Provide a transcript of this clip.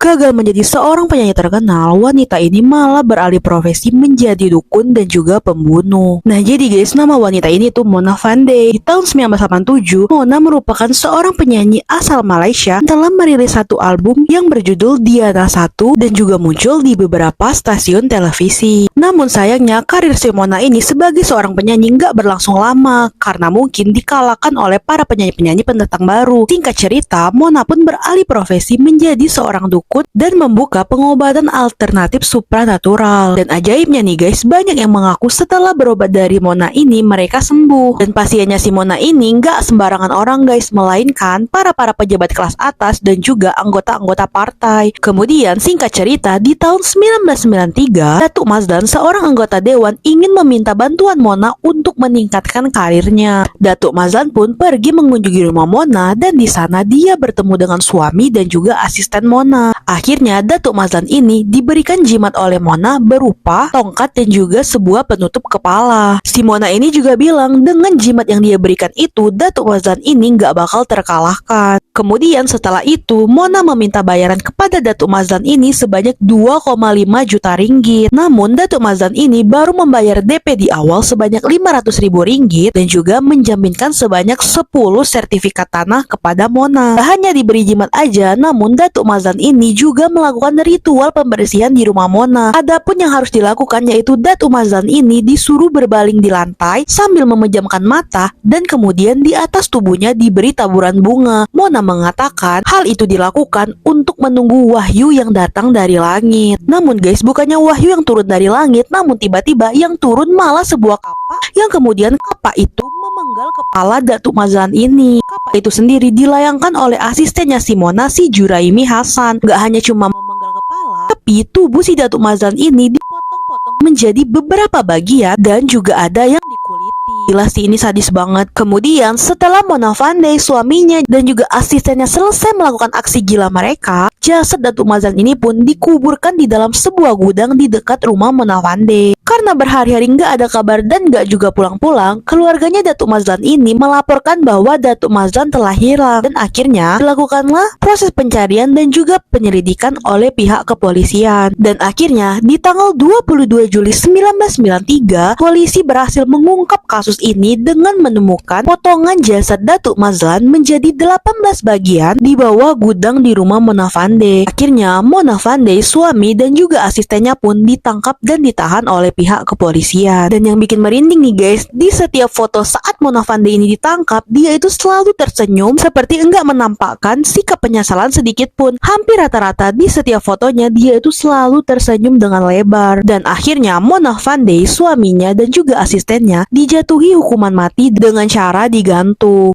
gagal menjadi seorang penyanyi terkenal, wanita ini malah beralih profesi menjadi dukun dan juga pembunuh. Nah jadi guys, nama wanita ini tuh Mona Fandey. Di tahun 1987, Mona merupakan seorang penyanyi asal Malaysia yang telah merilis satu album yang berjudul Diana 1 dan juga muncul di beberapa stasiun televisi. Namun sayangnya karir si Mona ini sebagai seorang penyanyi nggak berlangsung lama karena mungkin dikalahkan oleh para penyanyi-penyanyi pendatang baru. Singkat cerita, Mona pun beralih profesi menjadi seorang dukun dan membuka pengobatan alternatif supranatural. Dan ajaibnya nih guys, banyak yang mengaku setelah berobat dari Mona ini mereka sembuh. Dan pasiennya si Mona ini nggak sembarangan orang guys, melainkan para pejabat kelas atas dan juga anggota-anggota partai. Kemudian singkat cerita, di tahun 1993, Datuk Mazlan, seorang anggota dewan, ingin meminta bantuan Mona untuk meningkatkan karirnya. Datuk Mazlan pun pergi mengunjungi rumah Mona dan di sana dia bertemu dengan suami dan juga asisten Mona. Akhirnya Datuk Mazlan ini diberikan jimat oleh Mona berupa tongkat dan juga sebuah penutup kepala. Si Mona ini juga bilang dengan jimat yang dia berikan itu, Datuk Mazlan ini nggak bakal terkalahkan. Kemudian setelah itu, Mona meminta bayaran kepada Datuk Mazlan ini sebanyak 2,5 juta ringgit. Namun Datuk Mazlan ini baru membayar DP di awal sebanyak 500.000 ringgit dan juga menjaminkan sebanyak 10 sertifikat tanah kepada Mona. Tak hanya diberi jimat aja, namun Datuk Mazlan ini juga melakukan ritual pembersihan di rumah Mona. Adapun yang harus dilakukan yaitu Datuk Mazlan ini disuruh berbaling di lantai sambil memejamkan mata dan kemudian di atas tubuhnya diberi taburan bunga. Mona mengatakan hal itu dilakukan untuk menunggu wahyu yang datang dari langit. Namun guys, bukannya wahyu yang turun dari langit, namun tiba-tiba yang turun malah sebuah kapak yang kemudian kapak itu memenggal kepala Datuk Mazlan ini. Kapak itu sendiri dilayangkan oleh asistennya si Mona, si Juraimi Hasan. Gak hanya cuma memenggal kepala, tapi tubuh si Datuk Mazlan ini dipotong-potong menjadi beberapa bagian dan juga ada yang dikuliti. Gila sih, ini sadis banget. Kemudian setelah Mona Fandey, suaminya dan juga asistennya selesai melakukan aksi gila mereka, jasad Datuk Mazlan ini pun dikuburkan di dalam sebuah gudang di dekat rumah Mona Fandey. Karena berhari-hari nggak ada kabar dan nggak juga pulang-pulang, keluarganya Datuk Mazlan ini melaporkan bahwa Datuk Mazlan telah hilang. Dan akhirnya dilakukanlah proses pencarian dan juga penyelidikan oleh pihak kepolisian. Dan akhirnya di tanggal 22 Juli 1993, polisi berhasil mengungkap kasus ini dengan menemukan potongan jasad Datuk Mazlan menjadi 18 bagian di bawah gudang di rumah Mona Fandey. Akhirnya Mona Fandey, suami dan juga asistennya pun ditangkap dan ditahan oleh pihak kepolisian. Dan yang bikin merinding nih guys, di setiap foto saat Mona Fandey ini ditangkap, dia itu selalu tersenyum seperti enggak menampakkan sikap penyesalan sedikit pun. Hampir rata-rata di setiap fotonya dia itu selalu tersenyum dengan lebar. Dan akhirnya Mona Fandey, suaminya dan juga asistennya dijatuhi hukuman mati dengan cara digantung.